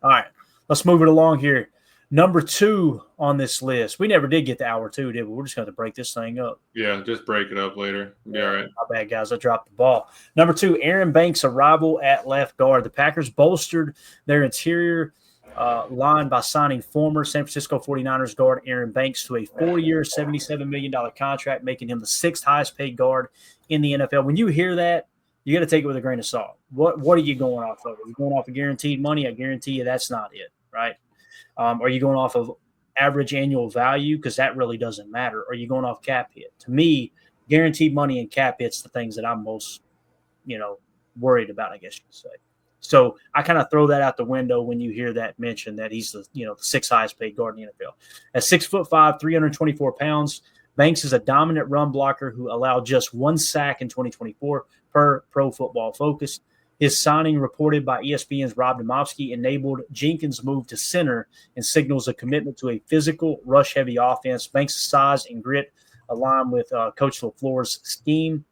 All right, let's move it along here. Number 2 on this list. We never did get to hour 2, did we? We're just going to break this thing up. Yeah, just break it up later. Be all Yeah, right. my bad, guys. I dropped the ball. Number 2, Aaron Banks' arrival at left guard. The Packers bolstered their interior line by signing former San Francisco 49ers guard Aaron Banks to a 4-year, $77 million contract, making him the 6th highest paid guard in the NFL. When you hear that, you got to take it with a grain of salt. What are you going off of? Are you going off of guaranteed money? I guarantee you that's not it, right? Are you going off of average annual value? Because that really doesn't matter. Are you going off cap hit? To me, guaranteed money and cap hits the things that I'm most, worried about, I guess you could say. So I kind of throw that out the window when you hear that mention that he's the 6th highest paid guard in the NFL. At 6'5", 324 pounds, Banks is a dominant run blocker who allowed just 1 sack in 2024 per Pro Football Focus. His signing, reported by ESPN's Rob Demovsky, enabled Jenkins' move to center and signals a commitment to a physical, rush-heavy offense. Banks' size and grit align with Coach LaFleur's scheme,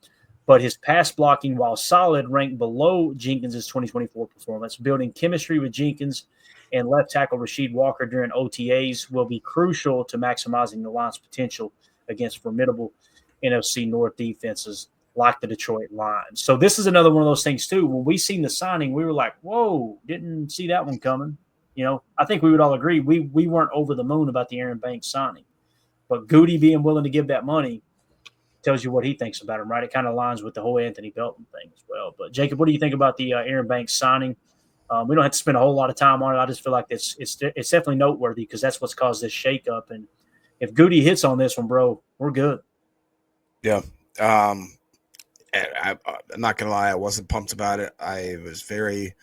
but his pass blocking, while solid, ranked below Jenkins' 2024 performance. Building chemistry with Jenkins and left tackle Rasheed Walker during OTAs will be crucial to maximizing the line's potential against formidable NFC North defenses like the Detroit Lions. So this is another one of those things too. When we seen the signing, we were like, whoa, didn't see that one coming. I think we would all agree we weren't over the moon about the Aaron Banks signing. But Goody being willing to give that money tells you what he thinks about him, right? It kind of aligns with the whole Anthony Belton thing as well. But Jacob, what do you think about the Aaron Banks signing? We don't have to spend a whole lot of time on it. I just feel like it's definitely noteworthy because that's what's caused this shakeup. And if Goody hits on this one, bro, we're good. Yeah. I'm not going to lie, I wasn't pumped about it. I was very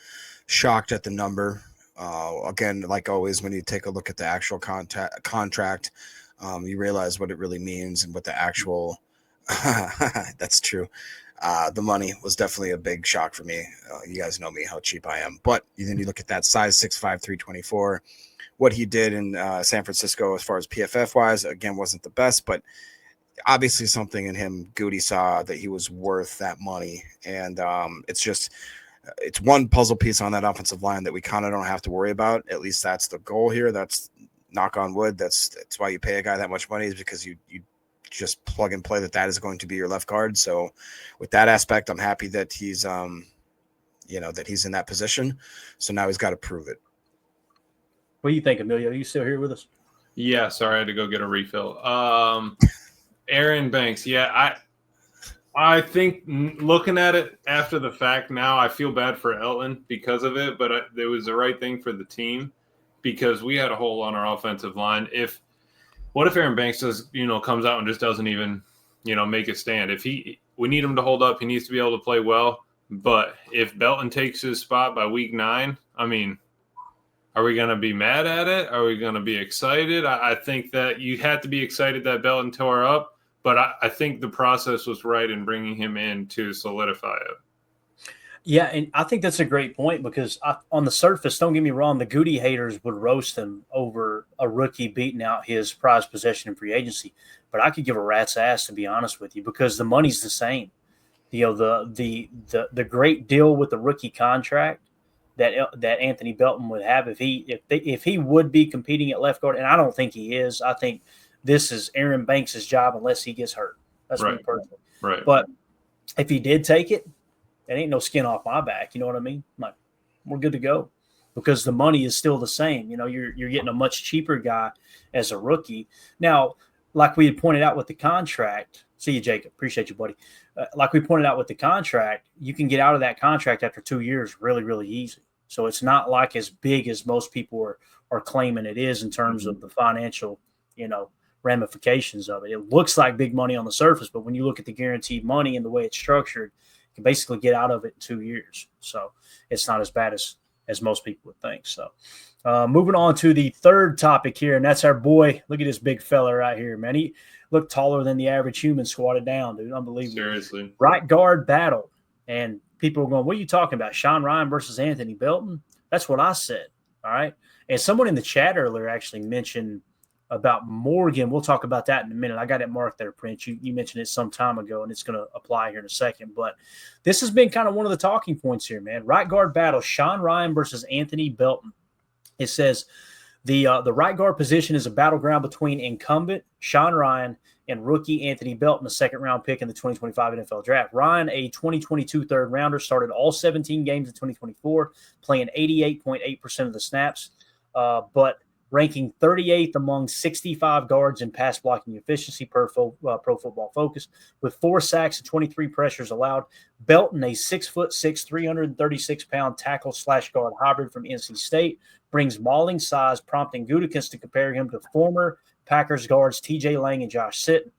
shocked at the number. Again, like always, when you take a look at the actual contract, you realize what it really means and what the actual – that's true. The money was definitely a big shock for me. You guys know me, how cheap I am. But then you look at that size, 6'5", 324. What he did in San Francisco as far as PFF-wise, again, wasn't the best, but – obviously something in him Goody saw that he was worth that money. And it's one puzzle piece on that offensive line that we kind of don't have to worry about. At least that's the goal here. That's knock on wood. That's why you pay a guy that much money, is because you just plug and play that is going to be your left guard. So with that aspect, I'm happy that he's, that he's in that position. So now he's got to prove it. What do you think, Emilio? Are you still here with us? Yeah, sorry, I had to go get a refill. Aaron Banks, yeah, I think looking at it after the fact now, I feel bad for Elton because of it, but it was the right thing for the team because we had a hole on our offensive line. What if Aaron Banks comes out and just doesn't even, make a stand? We need him to hold up, he needs to be able to play well. But if Belton takes his spot by week 9, I mean, are we going to be mad at it? Are we going to be excited? I think that you had to be excited that Belton tore up, but I think the process was right in bringing him in to solidify it. Yeah, and I think that's a great point because on the surface, don't get me wrong, the Goody haters would roast him over a rookie beating out his prized possession in free agency. But I could give a rat's ass, to be honest with you, because the money's the same. The great deal with the rookie contract that Anthony Belton would have if he would be competing at left guard, and I don't think he is. I think this is Aaron Banks' job unless he gets hurt. That's me personally. Right. But if he did take it, it ain't no skin off my back. You know what I mean? Like, we're good to go because the money is still the same. You're getting a much cheaper guy as a rookie. Now, like we had pointed out with the contract, see you, Jacob. Appreciate you, buddy. Like we pointed out with the contract, you can get out of that contract after 2 years really, really easy. So it's not like as big as most people are claiming it is in terms of the financial, ramifications of it. It looks like big money on the surface, but when you look at the guaranteed money and the way it's structured, you can basically get out of it in 2 years. So it's not as bad as most people would think. So moving on to the third topic here, and that's our boy. Look at this big fella right here, man. He looked taller than the average human squatted down, dude. Unbelievable. Seriously. Right guard battle. And people are going, what are you talking about? Sean Ryan versus Anthony Belton? That's what I said. All right. And someone in the chat earlier actually mentioned about Morgan. We'll talk about that in a minute. I got it marked there, Prince. You mentioned it some time ago, and it's going to apply here in a second. But this has been kind of one of the talking points here, man. Right guard battle, Sean Ryan versus Anthony Belton. It says the right guard position is a battleground between incumbent Sean Ryan and rookie Anthony Belton, a second-round pick in the 2025 NFL Draft. Ryan, a 2022 third-rounder, started all 17 games in 2024, playing 88.8% of the snaps, but ranking 38th among 65 guards in pass blocking efficiency per Pro Football Focus, with 4 sacks and 23 pressures allowed. Belton, a 6'6", 336-pound tackle/guard hybrid from NC State, brings mauling size, prompting Gutekunst to compare him to former Packers guards T.J. Lang and Josh Sitton.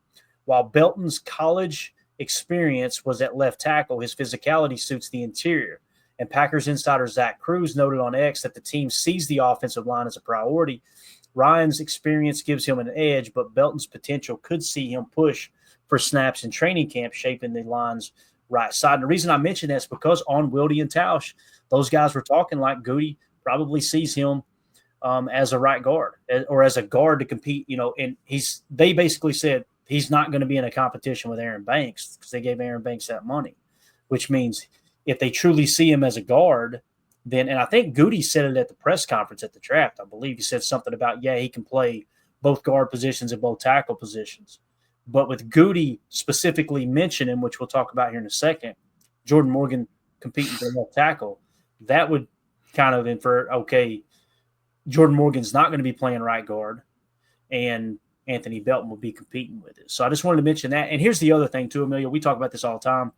While Belton's college experience was at left tackle, his physicality suits the interior. And Packers insider Zach Cruz noted on X that the team sees the offensive line as a priority. Ryan's experience gives him an edge, but Belton's potential could see him push for snaps in training camp, shaping the line's right side. And the reason I mention that is because on Wilde and Tausch, those guys were talking like Goody probably sees him as a right guard or as a guard to compete, and they basically said he's not going to be in a competition with Aaron Banks because they gave Aaron Banks that money, which means if they truly see him as a guard, then, and I think Goody said it at the press conference at the draft, I believe he said something about, he can play both guard positions and both tackle positions. But with Goody specifically mentioning, which we'll talk about here in a second, Jordan Morgan competing for left tackle, that would kind of infer, okay, Jordan Morgan's not going to be playing right guard, and Anthony Belton will be competing with it. So I just wanted to mention that. And here's the other thing too, Emilio. We talk about this all the time.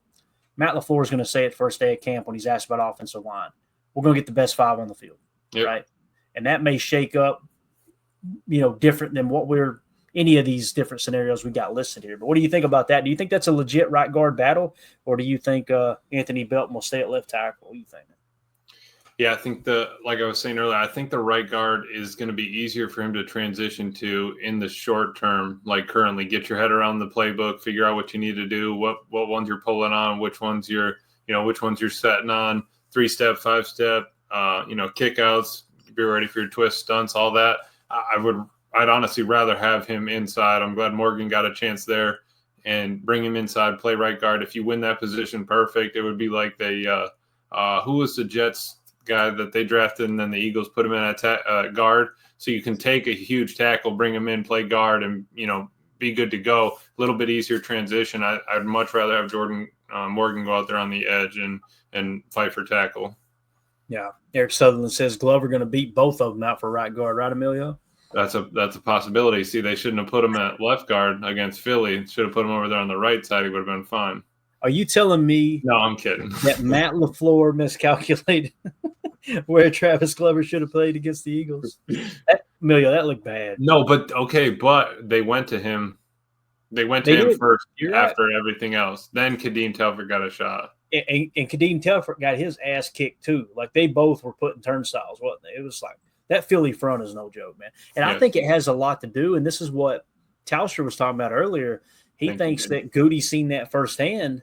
Matt LaFleur is going to say it first day of camp when he's asked about offensive line. We're going to get the best 5 on the field, right? And that may shake up, different than what any of these different scenarios we got listed here. But what do you think about that? Do you think that's a legit right guard battle, or do you think Anthony Belton will stay at left tackle? What do you think? Yeah, I think like I was saying earlier, I think the right guard is going to be easier for him to transition to in the short term, like currently. Get your head around the playbook, figure out what you need to do, what ones you're pulling on, which ones you're setting on, 3-step, 5-step, kickouts, be ready for your twist stunts, all that. I'd honestly rather have him inside. I'm glad Morgan got a chance there and bring him inside, play right guard. If you win that position, perfect. It would be like who was the Jets guy that they drafted and then the Eagles put him in at guard, so you can take a huge tackle, bring him in, play guard, and be good to go. A little bit easier transition. I'd much rather have Jordan Morgan go out there on the edge and fight for tackle. Yeah, Eric Sutherland says Glover going to beat both of them out for right guard, right, Emilio? That's a possibility. See, they shouldn't have put him at left guard against Philly. Should have put him over there on the right side. He would have been fine. Are you telling me? No, I'm kidding. That Matt LaFleur miscalculated where Travis Glover should have played against the Eagles? Emilio, that looked bad. No, but they went to him. They went to him first after everything else. Then Kadeem Telford got a shot. And Kadeem Telford got his ass kicked too. Like they both were putting turnstiles, wasn't they? It was like that Philly front is no joke, man. And I think it has a lot to do, and this is what Tauscher was talking about earlier. He thinks that Goody's seen that firsthand.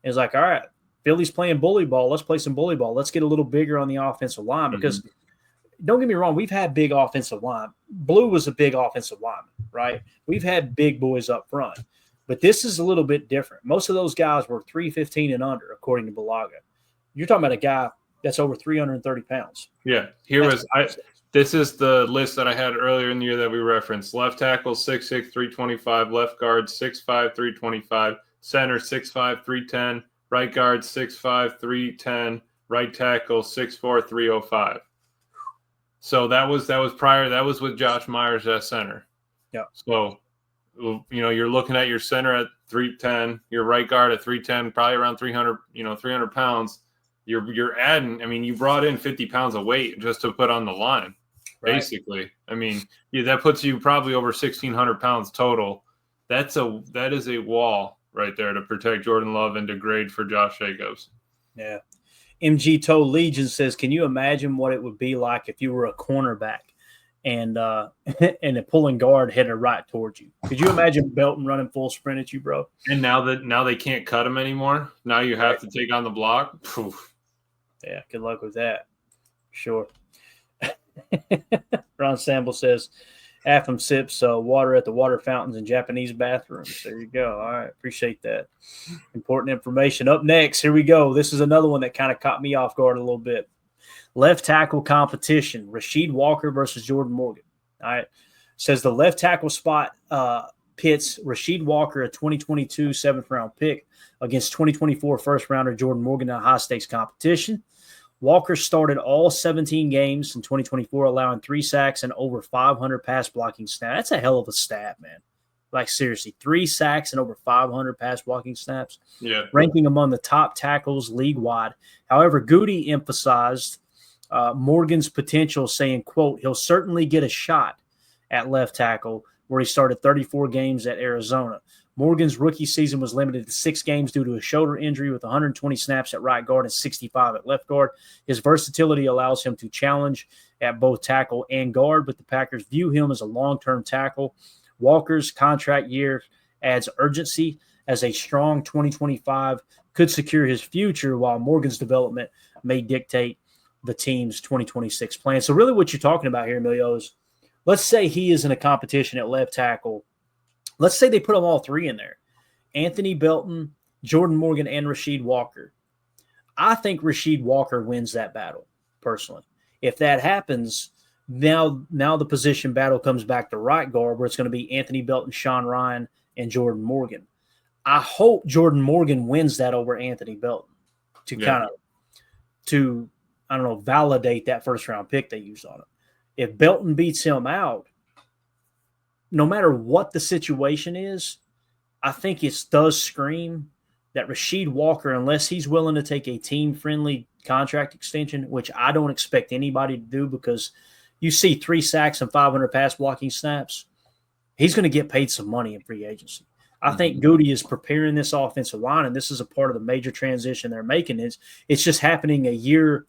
Is like, all right, Philly's playing bully ball. Let's play some bully ball. Let's get a little bigger on the offensive line because don't get me wrong, we've had big offensive line. Blue was a big offensive lineman, right? We've had big boys up front. But this is a little bit different. Most of those guys were 315 and under, according to Balaga. You're talking about a guy that's over 330 pounds. Yeah. This is the list that I had earlier in the year that we referenced. Left tackle, 6'6", 325. Left guard, 6'5", 325. Center, 6'5", 310. Right guard, 6'5", 310. Right tackle, 6'4", 305. So that was prior. That was with Josh Myers at center. Yeah. So, you're looking at your center at 310, your right guard at 310, probably around 300, 300 pounds. You're adding, you brought in 50 pounds of weight just to put on the line, basically. That puts you probably over 1,600 pounds total. That is a wall right there to protect Jordan Love and degrade for Josh Jacobs. Yeah. MG Toe Legion says, can you imagine what it would be like if you were a cornerback and a pulling guard headed right towards you? Could you imagine Belton running full sprint at you, bro? And now they can't cut him anymore. Now you have to take on the block. Oof. Yeah, good luck with that. Sure. Ron Sample says, Afam sips water at the water fountains and Japanese bathrooms. There you go. All right. Appreciate that. Important information. Up next, here we go. This is another one that kind of caught me off guard a little bit. Left tackle competition, Rasheed Walker versus Jordan Morgan. All right. Says the left tackle spot pits Rasheed Walker, a 2022 7th-round pick, against 2024 first-rounder Jordan Morgan in a high-stakes competition. Walker started all 17 games in 2024, allowing 3 sacks and over 500 pass blocking snaps. That's a hell of a stat, man. Like, seriously, 3 sacks and over 500 pass blocking snaps. Yeah. Ranking among the top tackles league-wide. However, Goody emphasized Morgan's potential, saying, quote, he'll certainly get a shot at left tackle, where he started 34 games at Arizona. Morgan's rookie season was limited to 6 games due to a shoulder injury, with 120 snaps at right guard and 65 at left guard. His versatility allows him to challenge at both tackle and guard, but the Packers view him as a long-term tackle. Walker's contract year adds urgency, as a strong 2025 could secure his future, while Morgan's development may dictate the team's 2026 plan. So really what you're talking about here, Emilio, is let's say he is in a competition at left tackle. Let's say they put them all 3 in there. Anthony Belton, Jordan Morgan, and Rasheed Walker. I think Rasheed Walker wins that battle, personally. If that happens, now the position battle comes back to right guard, where it's going to be Anthony Belton, Sean Ryan, and Jordan Morgan. I hope Jordan Morgan wins that over Anthony Belton to validate that first-round pick they used on him. If Belton beats him out, no matter what the situation is, I think it does scream that Rasheed Walker, unless he's willing to take a team-friendly contract extension, which I don't expect anybody to do, because you see 3 sacks and 500 pass blocking snaps, he's going to get paid some money in free agency. I think Goody is preparing this offensive line, and this is a part of the major transition they're making. It's just happening a year.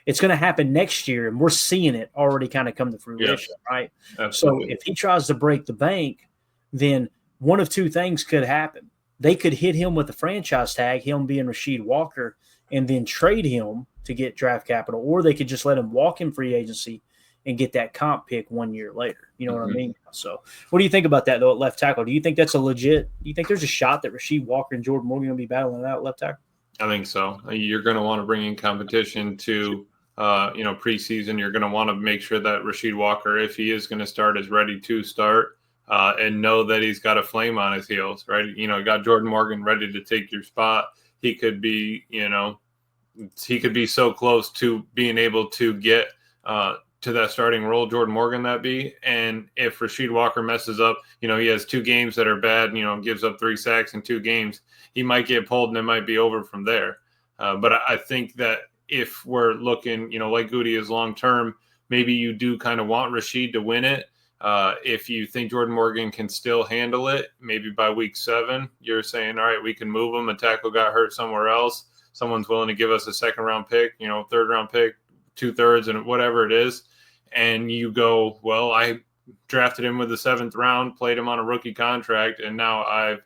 It's going to happen next year, and we're seeing it already kind of come to fruition, right? Absolutely. So if he tries to break the bank, then one of 2 things could happen. They could hit him with the franchise tag, him being Rasheed Walker, and then trade him to get draft capital, or they could just let him walk in free agency and get that comp pick 1 year later. You know what I mean? So what do you think about that, though, at left tackle? Do you think that's a legit – do you think there's a shot that Rasheed Walker and Jordan Morgan are going to be battling it out at left tackle? I think so. You're going to want to bring in competition to preseason. You're going to want to make sure that Rasheed Walker, if he is going to start, is ready to start and know that he's got a flame on his heels, right? You got Jordan Morgan ready to take your spot. He could be, he could be so close to being able to get to that starting role, Jordan Morgan that be. And if Rasheed Walker messes up, he has 2 games that are bad, gives up 3 sacks in 2 games, he might get pulled and it might be over from there. But I think that if we're looking, like Goody is long-term, maybe you do kind of want Rasheed to win it. If you think Jordan Morgan can still handle it, maybe by week 7, you're saying, all right, we can move him. A tackle got hurt somewhere else. Someone's willing to give us a 2nd-round pick, 3rd-round pick, 2/3, and whatever it is. And you go, well, I drafted him with the 7th round, played him on a rookie contract, and now I've,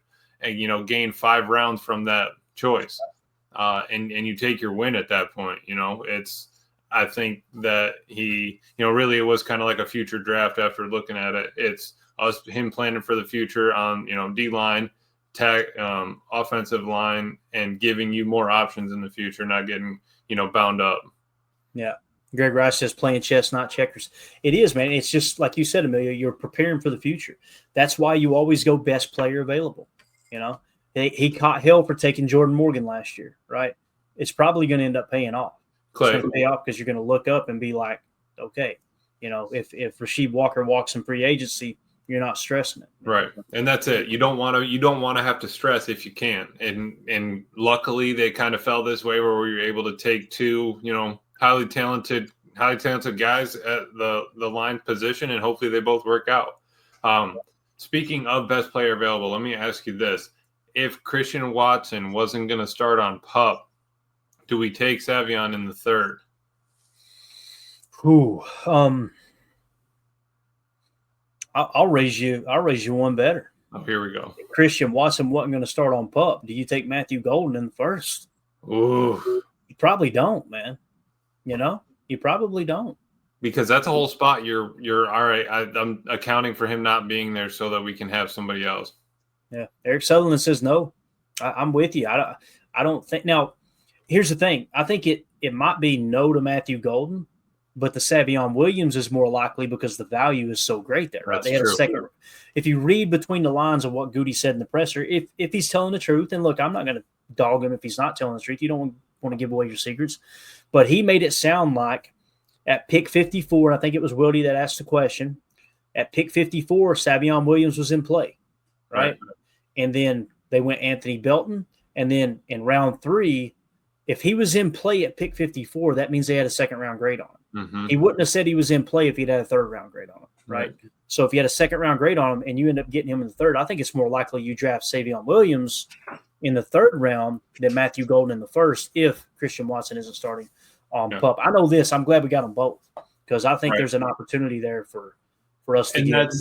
gained 5 rounds from that choice. And you take your win at that point. I think that he, really it was kind of like a future draft after looking at it. It's him planning for the future on, D-line, offensive line, and giving you more options in the future, not getting, bound up. Yeah. Greg Rice says playing chess, not checkers. It is, man. It's just like you said, Amelia, you're preparing for the future. That's why you always go best player available. He caught hell for taking Jordan Morgan last year, right? It's probably going to end up paying off. Clay. It's going to pay off because you're going to look up and be like, okay, if Rasheed Walker walks in free agency, you're not stressing it. Right. And that's it. You don't want to have to stress if you can. And luckily they kind of fell this way where we were able to take 2, highly talented guys at the line position, and hopefully they both work out. Speaking of best player available, let me ask you this. If Christian Watson wasn't going to start on PUP, do we take Savion in the 3rd? I'll raise you one better. Oh, here we go. If Christian Watson wasn't going to start on PUP, do you take Matthew Golden in the 1st? Ooh. You probably don't, man. You probably don't. Because that's a whole spot. You're all right. I'm accounting for him not being there so that we can have somebody else. Yeah. Eric Sutherland says no. I'm with you. I don't think. Now, here's the thing. I think it might be no to Matthew Golden, but the Savion Williams is more likely because the value is so great there, right? That's They had true. a second. If you read between the lines of what Goody said in the presser, if he's telling the truth, and look, I'm not going to dog him if he's not telling the truth. You don't want to give away your secrets. But he made it sound like at pick 54, I think it was Wildy that asked the question, at pick 54, Savion Williams was in play, right? And then they went Anthony Belton. And then in round 3, if he was in play at pick 54, that means they had a second-round grade on him. Mm-hmm. He wouldn't have said he was in play if he'd had a third-round grade on him, right? So if you had a second-round grade on him and you end up getting him in the third, I think it's more likely you draft Savion Williams in the third round than Matthew Golden in the first if Christian Watson isn't starting on PUP. I know this. I'm glad we got them both because I think there's an opportunity there for us to get.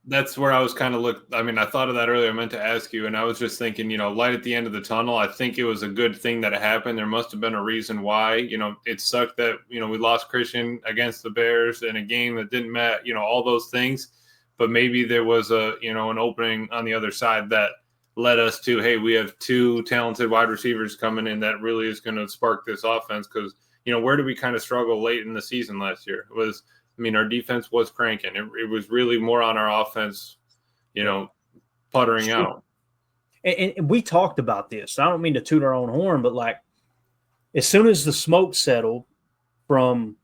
That's where I was kind of I thought of that earlier. I meant to ask you, and I was just thinking, light at the end of the tunnel. I think it was a good thing that it happened. There must have been a reason why. It sucked that, we lost Christian against the Bears in a game that didn't matter, all those things. But maybe there was an opening on the other side that led us to, hey, we have 2 talented wide receivers coming in that really is going to spark this offense. Because, where did we kind of struggle late in the season last year? Our defense was cranking. It was really more on our offense, puttering out. And we talked about this. I don't mean to toot our own horn, but as soon as the smoke settled from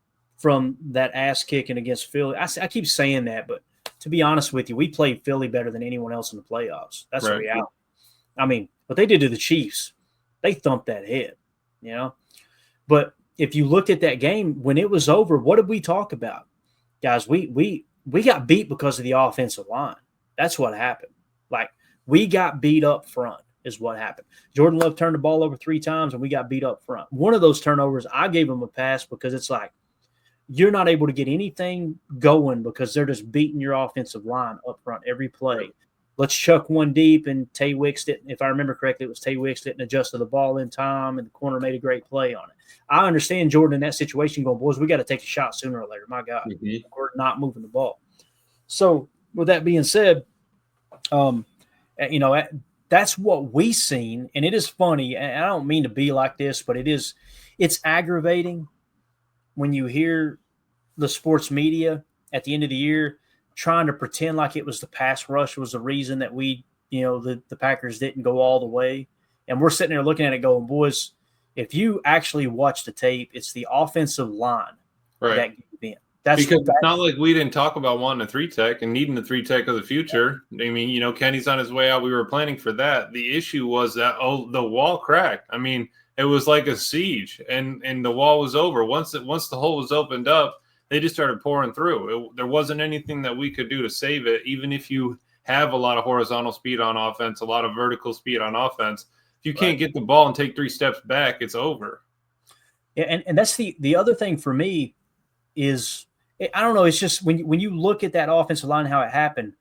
that ass kicking against Philly, I keep saying that, but to be honest with you, we played Philly better than anyone else in the playoffs. That's the reality. What they did to the Chiefs, they thumped that head, But if you looked at that game, when it was over, what did we talk about? Guys, we got beat because of the offensive line. That's what happened. We got beat up front is what happened. Jordan Love turned the ball over 3 times, and we got beat up front. One of those turnovers, I gave him a pass because it's you're not able to get anything going because they're just beating your offensive line up front every play. Let's chuck one deep, and Tay Wicks didn't, if I remember correctly, it was Tay Wicks didn't adjust to the ball in time, and the corner made a great play on it. I understand Jordan in that situation going, boys, we got to take a shot sooner or later. My God, we're not moving the ball. So with that being said, that's what we seen, and it is funny. And I don't mean to be like this, but it's aggravating when you hear the sports media at the end of the year trying to pretend like it was the pass rush was the reason that we, the Packers didn't go all the way. And we're sitting there looking at it going, boys, if you actually watch the tape, it's the offensive line that gave in. Because it's not like we didn't talk about wanting a 3-tech and needing a 3-tech of the future. Kenny's on his way out. We were planning for that. The issue was that, the wall cracked. It was like a siege, and the wall was over. Once the hole was opened up, they just started pouring through. There wasn't anything that we could do to save it, even if you have a lot of horizontal speed on offense, a lot of vertical speed on offense. If you can't get the ball and take 3 steps back, it's over. Yeah, and that's the other thing for me is, I don't know, it's just when you look at that offensive line, how it happened,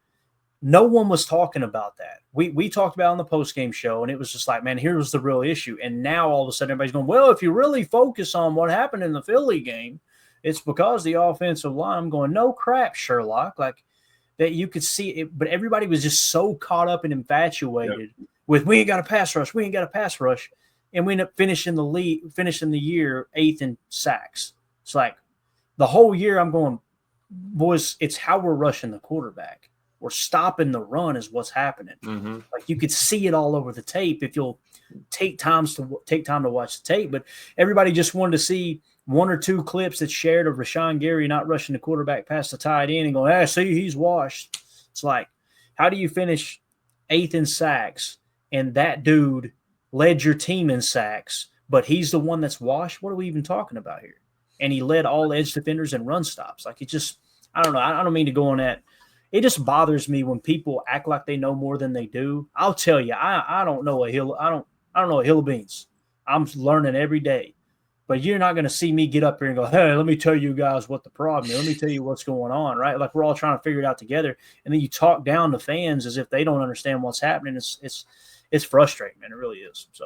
no one was talking about that. We talked about it on the postgame show, and it was just man, here was the real issue. And now all of a sudden everybody's going, well, if you really focus on what happened in the Philly game, it's because the offensive line. I'm going, no crap, Sherlock. That you could see it, but everybody was just so caught up and infatuated with we ain't got a pass rush, and we end up finishing the year 8th in sacks. It's the whole year I'm going, boys, it's how we're rushing the quarterback. We're stopping the run is what's happening. Mm-hmm. You could see it all over the tape if you'll take time to watch the tape. But everybody just wanted to see 1 or 2 clips that's shared of Rashawn Gary not rushing the quarterback past the tight end and going, see, he's washed. It's how do you finish 8th in sacks and that dude led your team in sacks, but he's the one that's washed? What are we even talking about here? And he led all edge defenders and run stops. It just, I don't know. I don't mean to go on that. It just bothers me when people act like they know more than they do. I'll tell you, I don't know a hill. I don't know a hill of beans. I'm learning every day. But you're not going to see me get up here and go, hey, let me tell you guys what the problem is. Let me tell you what's going on, right? We're all trying to figure it out together. And then you talk down to fans as if they don't understand what's happening. It's frustrating, man. It really is. So.